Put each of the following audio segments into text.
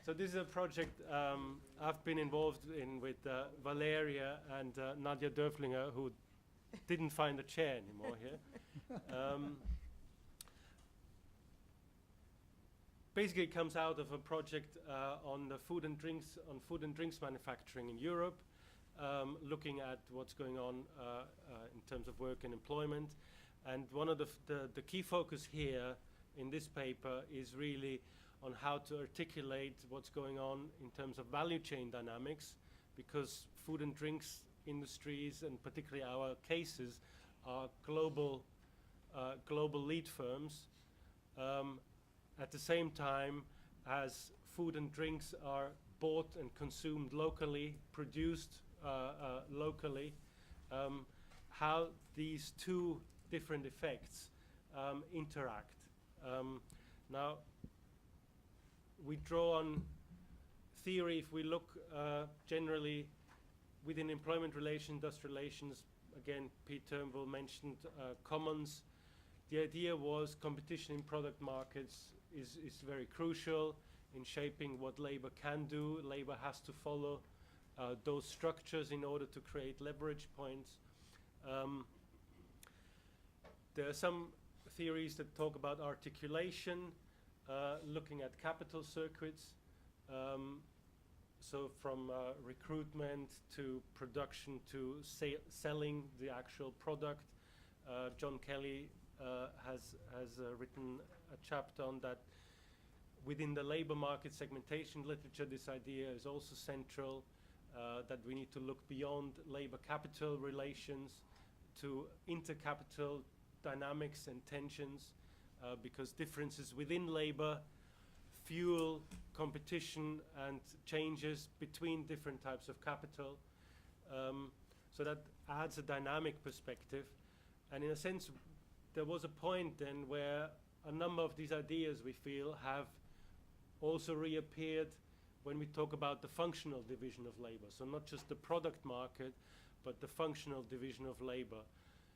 So this is a project I've been involved in with Valeria and Nadja Doerflinger, who didn't find a chair anymore here. Basically, it comes out of a project on the food and drinks manufacturing in Europe, looking at what's going on in terms of work and employment. And one of the key focus here in this paper is really on how to articulate what's going on in terms of value chain dynamics, because food and drinks industries, and particularly our cases, are global lead firms. At the same time as food and drinks are bought and consumed locally, produced locally, how these two different effects interact. Now, we draw on theory. If we look generally within employment relations, industrial relations, again, Pete Turnbull mentioned commons. The idea was competition in product markets is very crucial in shaping what labor can do. Labor has to follow those structures in order to create leverage points. There are some theories that talk about articulation, looking at capital circuits. So from recruitment to production to selling the actual product. John Kelly has written a chapter on that. Within the labor market segmentation literature, this idea is also central, that we need to look beyond labor-capital relations to intercapital dynamics and tensions, because differences within labor fuel competition and changes between different types of capital. So that adds a dynamic perspective. And in a sense, there was a point then where a number of these ideas, we feel, have also reappeared when we talk about the functional division of labor. So not just the product market, but the functional division of labor.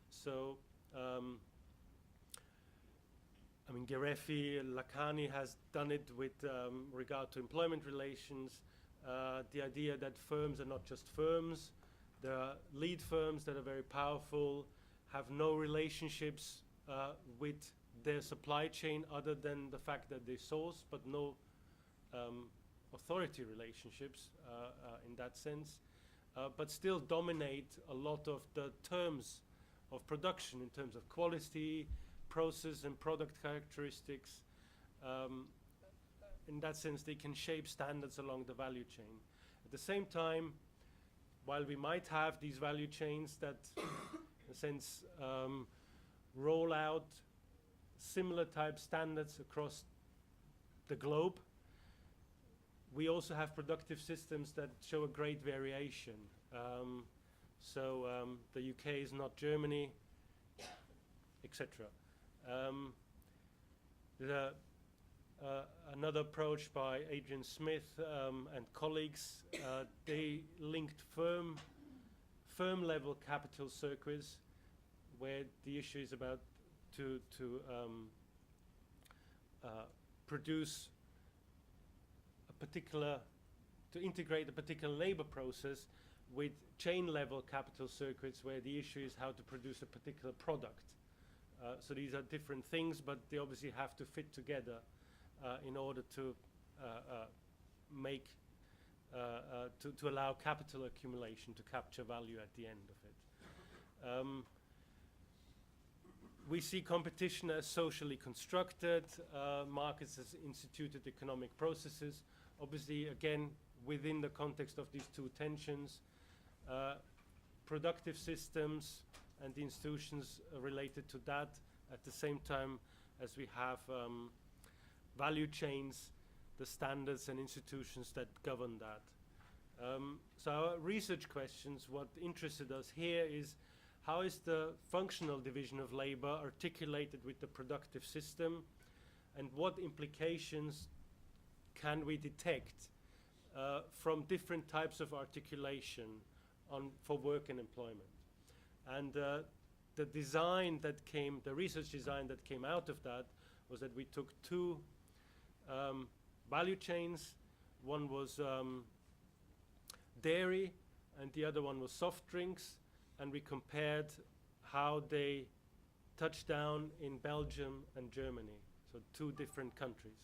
So I mean, Gereffi, Lakhani has done it with regard to employment relations. The idea that firms are not just firms. There are lead firms that are very powerful, have no relationships with their supply chain other than the fact that they source, but no authority relationships in that sense, but still dominate a lot of the terms of production in terms of quality, process and product characteristics. In that sense, they can shape standards along the value chain. At the same time, while we might have these value chains that, in a sense, roll out similar type standards across the globe, we also have productive systems that show a great variation. The UK is not Germany, etc. There's another approach by Adrian Smith and colleagues. They linked firm level capital circuits, where the issue is about to produce a particular, to integrate a particular labor process with chain level capital circuits, where the issue is how to produce a particular product. So these are different things, but they obviously have to fit together in order to make, to allow capital accumulation to capture value at the end of it. We see competition as socially constructed, markets as instituted economic processes. Obviously, again, within the context of these two tensions, productive systems and the institutions related to that, at the same time as we have value chains, the standards and institutions that govern that. So our research questions, what interested us here is, how is the functional division of labor articulated with the productive system, and what implications can we detect from different types of articulation for work and employment? And the design that came, the research design that came out of that was that we took two value chains. One was dairy, and the other one was soft drinks, and we compared how they touched down in Belgium and Germany, so 2 different countries.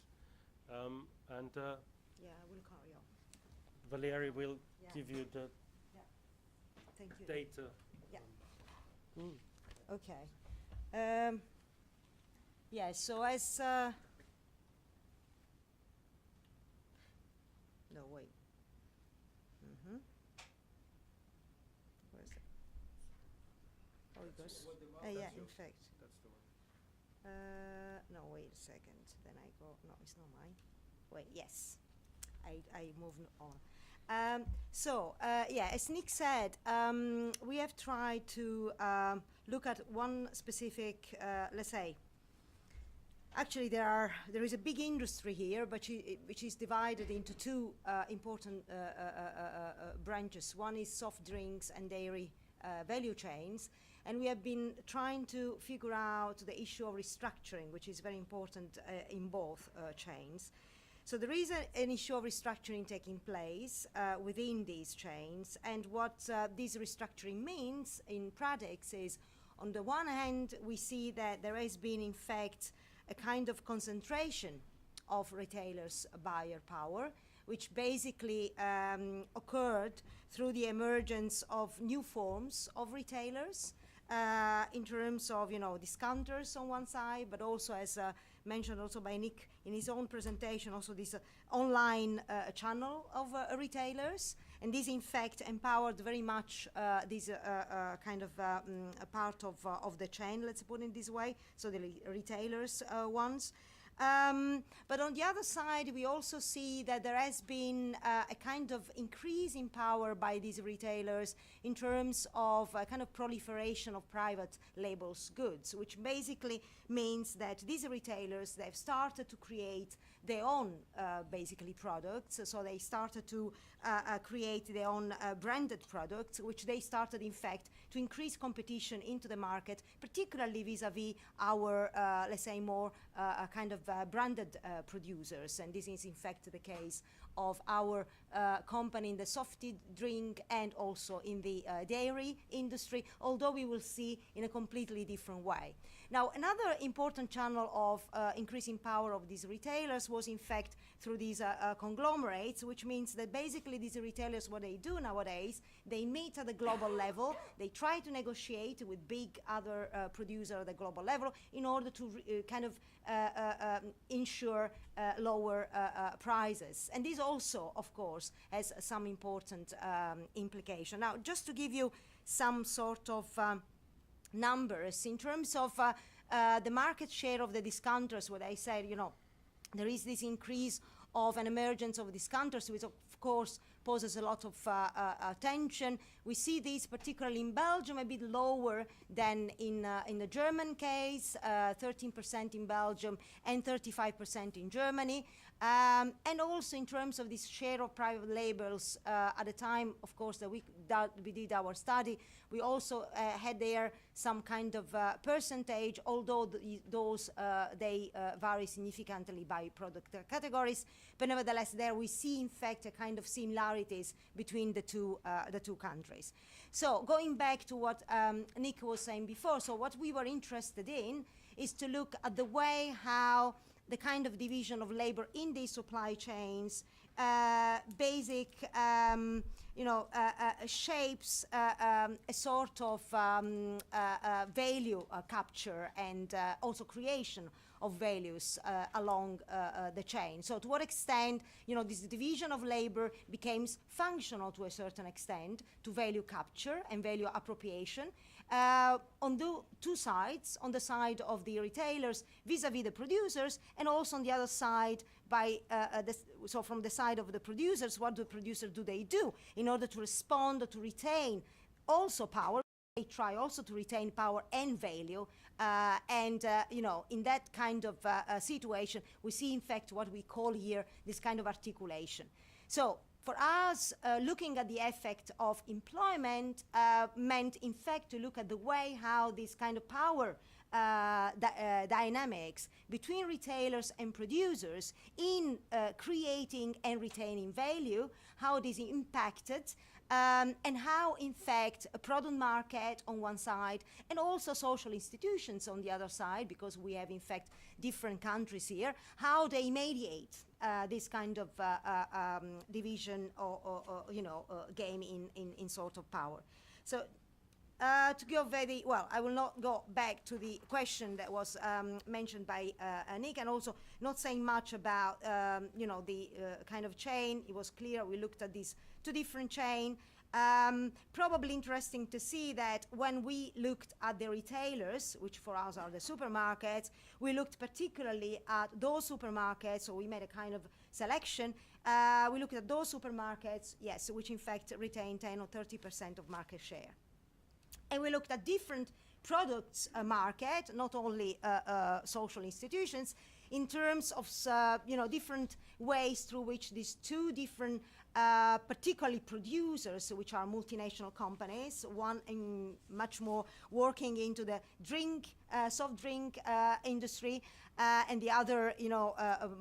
And Yeah, I will carry on. Valeria will Yeah. give you the Thank you. data. Yeah. Mm. Okay. Yeah, so as no, wait. Where is it? Oh, it goes. Yeah, in fact. That's the one. No, wait a second. Then I go. No, it's not mine. Wait, yes. I moved on. Yeah, as Nick said, we have tried to look at one specific, let's say, actually there is a big industry here, but which is divided into 2 important branches. One is soft drinks and dairy value chains, and we have been trying to figure out the issue of restructuring, which is very important in both chains. So there is an issue of restructuring taking place within these chains, and what this restructuring means in practice is, on the one hand, we see that there has been, in fact, a kind of concentration of retailers' buyer power, which basically occurred through the emergence of new forms of retailers in terms of, discounters on one side, but also, as mentioned also by Nick in his own presentation, also this online channel of retailers. And this, in fact, empowered very much this kind of a part of the chain, let's put it this way, so the retailers ones. But on the other side, we also see that there has been a kind of increase in power by these retailers in terms of a kind of proliferation of private labels goods, which basically means that these retailers, they've started to create their own basically products. So they started to create their own branded products, which they started, in fact, to increase competition into the market, particularly vis-a-vis our, let's say, more kind of branded producers. And this is, in fact, the case of our company in the soft drink and also in the dairy industry, although we will see in a completely different way. Now, another important channel of increasing power of these retailers was, in fact, through these conglomerates, which means that basically these retailers, what they do nowadays, they meet at the global level, they try to negotiate with big other producers at the global level in order to kind of ensure lower prices. And this also, of course, has some important implication. Now, just to give you some sort of numbers in terms of the market share of the discounters, what I said, there is this increase of an emergence of discounters, which of course poses a lot of attention. We see this particularly in Belgium, a bit lower than in the German case, 13% in Belgium and 35% in Germany. And also in terms of this share of private labels, at the time, of course, that we did our study, we also had there some kind of percentage, although those they vary significantly by product categories. But nevertheless, there we see, in fact, a kind of similarities between the two countries. So going back to what Nick was saying before, so what we were interested in is to look at the way how the kind of division of labor in these supply chains shapes a sort of value capture and also creation of values along the chain. So to what extent, this division of labor becomes functional to a certain extent to value capture and value appropriation on the two sides, on the side of the retailers vis-a-vis the producers, and also on the other side by so from the side of the producers, what do the producers do in order to respond, to retain also power. They try also to retain power and value, in that kind of situation, we see, in fact, what we call here this kind of articulation. So, for us, looking at the effect of employment meant, in fact, to look at the way how this kind of power dynamics between retailers and producers in creating and retaining value, how this impacted, and how, in fact, a product market on one side and also social institutions on the other side, because we have, in fact, different countries here, how they mediate this kind of division or game in sort of power. So to go very well, I will not go back to the question that was mentioned by Nick, and also not saying much about the kind of chain. It was clear we looked at these two different chains. Probably interesting to see that when we looked at the retailers, which for us are the supermarkets, we looked particularly at those supermarkets, so we made a kind of selection. We looked at those supermarkets, yes, which in fact retain 10 or 30% of market share. And we looked at different products market, not only social institutions, in terms of different ways through which these two different particularly producers, which are multinational companies, one in much more working into the soft drink industry, and the other,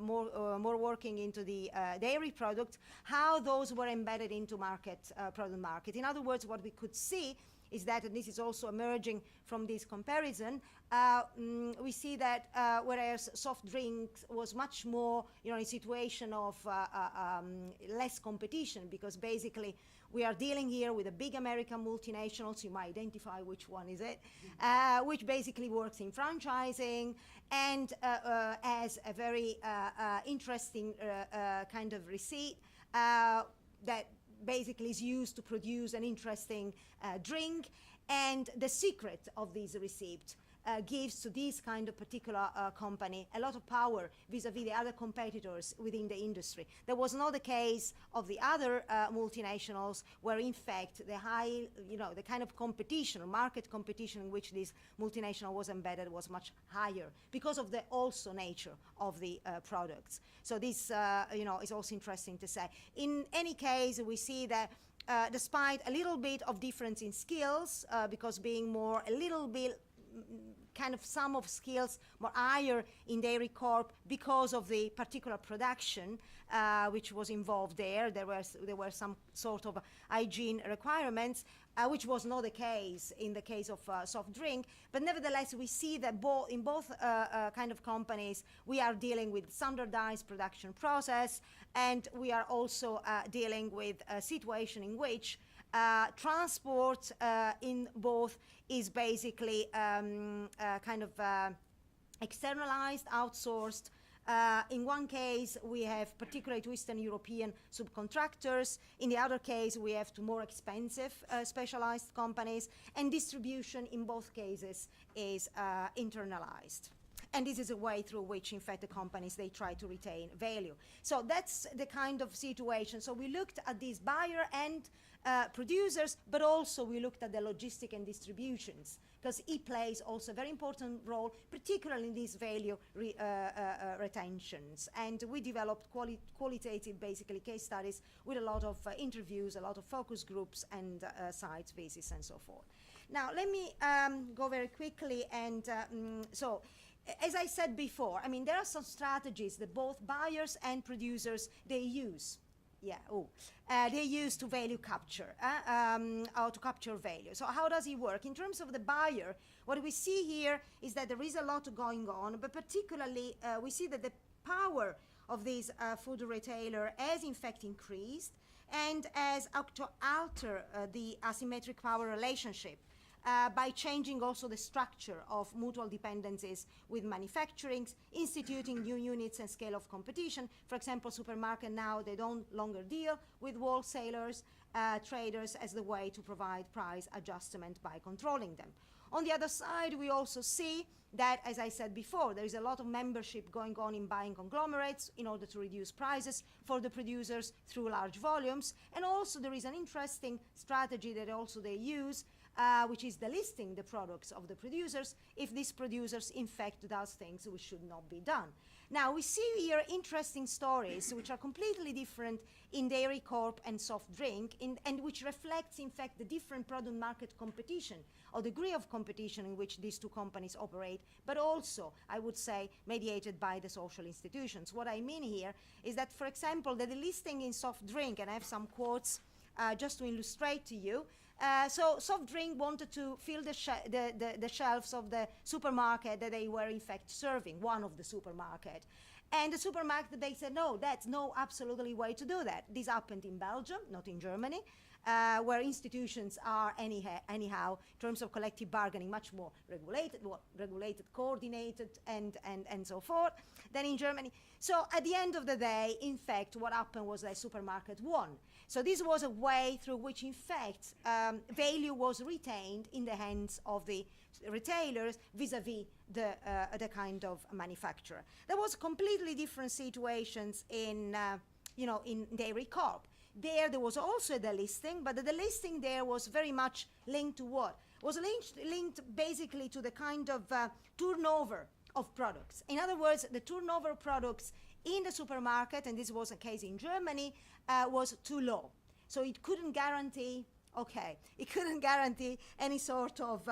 more working into the dairy product, how those were embedded into product market. In other words, what we could see is that, and this is also emerging from this comparison, we see that whereas soft drinks was much more, in a situation of less competition, because basically we are dealing here with a big American multinationals, you might identify which one is it, which basically works in franchising and has a very interesting kind of receipt that basically is used to produce an interesting drink, and the secret of this receipt gives to this kind of particular company a lot of power vis-a-vis the other competitors within the industry. That was not the case of the other multinationals, where in fact the kind of competition, market competition in which this multinational was embedded was much higher because of the also nature of the products. So this is also interesting to say. In any case, we see that despite a little bit of difference in skills, because being a little bit kind of sum of skills more higher in Dairy Corp because of the particular production which was involved there. There were some sort of hygiene requirements, which was not the case in the case of soft drink. But nevertheless, we see that in both kind of companies, we are dealing with standardized production process, and we are also dealing with a situation in which transport in both is basically kind of externalized, outsourced. In one case, we have particularly to Eastern European subcontractors. In the other case, we have to more expensive specialized companies, and distribution in both cases is internalized. And this is a way through which, in fact, the companies, they try to retain value. So that's the kind of situation. So we looked at these buyer and producers, but also we looked at the logistic and distributions, because it plays also a very important role, particularly in these value retentions. And we developed qualitative, basically, case studies with a lot of interviews, a lot of focus groups, and site visits, and so forth. Now, let me go very quickly. And so, as I said before, I mean, there are some strategies that both buyers and producers, they use. They use to value capture, or to capture value. So how does it work? In terms of the buyer, what we see here is that there is a lot going on, but particularly we see that the power of this food retailer has in fact increased, and has to alter the asymmetric power relationship by changing also the structure of mutual dependencies with manufacturing, instituting new units and scale of competition. For example, supermarket now, they don't longer deal with wholesalers, traders, as the way to provide price adjustment by controlling them. On the other side, we also see that, as I said before, there is a lot of membership going on in buying conglomerates in order to reduce prices for the producers through large volumes. And also there is an interesting strategy that also they use which is delisting the products of the producers if these producers in fact does things which should not be done. Now we see here interesting stories which are completely different in dairy corp and soft drink and which reflects in fact the different product market competition or degree of competition in which these two companies operate, but also I would say mediated by the social institutions. What I mean here is that, for example, the delisting in soft drink, and I have some quotes just to illustrate to you. So soft drink wanted to fill the shelves of the supermarket that they were in fact serving, one of the supermarket. And the supermarket, they said, no, that's no absolutely way to do that. This happened in Belgium, not in Germany, where institutions are anyhow, in terms of collective bargaining, much more regulated, coordinated, and so forth than in Germany. So at the end of the day, in fact, what happened was that supermarket won. So this was a way through which, in fact, value was retained in the hands of the retailers vis-a-vis the kind of manufacturer. There was completely different situations in, in dairy corp. There was also a delisting, but the delisting there was very much linked to what? Was linked basically to the kind of turnover of products. In other words, the turnover of products in the supermarket, and this was a case in Germany, was too low. So it couldn't guarantee, it couldn't guarantee any sort of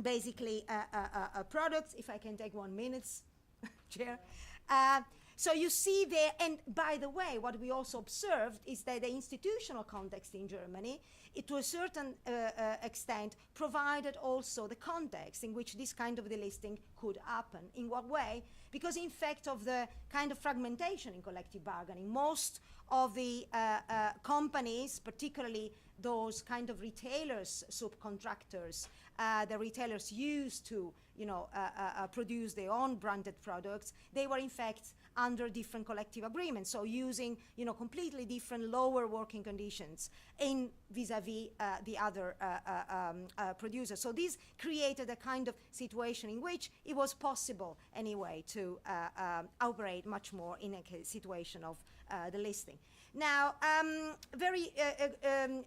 basically products. If I can take 1 minute, Chair. So you see there, and by the way, what we also observed is that the institutional context in Germany, it to a certain extent, provided also the context in which this kind of delisting could happen. In what way? Because in fact of the kind of fragmentation in collective bargaining, most of the companies, particularly those kind of retailers, subcontractors, the retailers used to, produce their own branded products, they were in fact under different collective agreements, so using, completely different lower working conditions in vis-a-vis the other producers. So this created a kind of situation in which it was possible anyway to operate much more in a situation of the listing. Now, very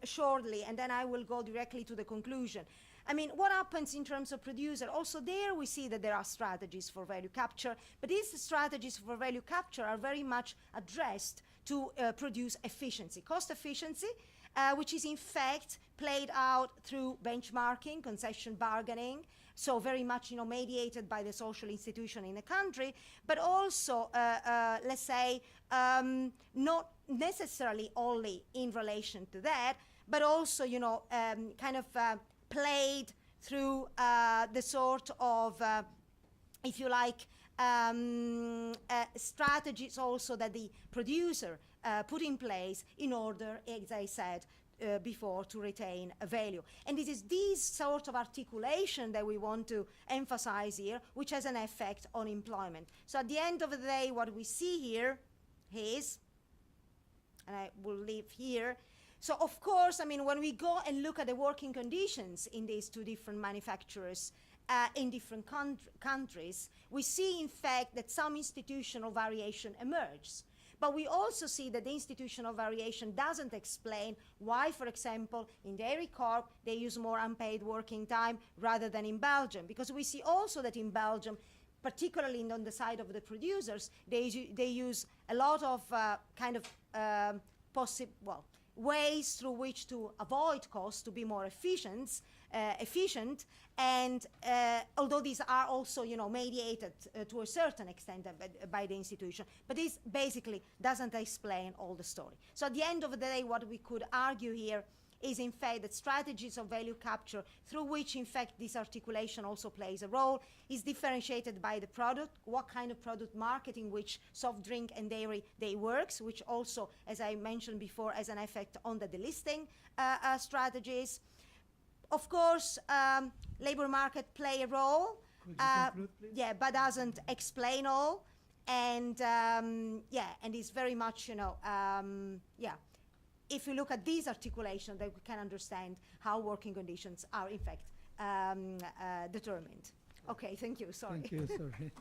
shortly, and then I will go directly to the conclusion. I mean, what happens in terms of producer? Also there we see that there are strategies for value capture, but these strategies for value capture are very much addressed to produce efficiency, cost efficiency, which is in fact played out through benchmarking, concession bargaining, so very much, mediated by the social institution in the country, but also, let's say, not necessarily only in relation to that, but also, kind of played through the sort of, if you like, strategies also that the producer put in place in order, as I said before, to retain a value. And it is this sort of articulation that we want to emphasize here, which has an effect on employment. So at the end of the day, what we see here is, and I will leave here, so of course, I mean, when we go and look at the working conditions in these two different manufacturers in different countries, we see in fact that some institutional variation emerges. But we also see that the institutional variation doesn't explain why, for example, in Dairy Corp, they use more unpaid working time rather than in Belgium. Because we see also that in Belgium, particularly on the side of the producers, they use a lot of ways through which to avoid costs, to be more efficient, and although these are also, mediated to a certain extent by the institution, but this basically doesn't explain all the story. So at the end of the day, what we could argue here is in fact that strategies of value capture, through which in fact this articulation also plays a role, is differentiated by the product, what kind of product market in which soft drink and dairy they works, which also, as I mentioned before, has an effect on the delisting strategies. Of course, labor market play a role, Could you conclude, please? yeah, but doesn't explain all, and and it's very much, if we look at these articulations, then we can understand how working conditions are in fact determined. Okay, thank you, sorry. Thank you, sorry.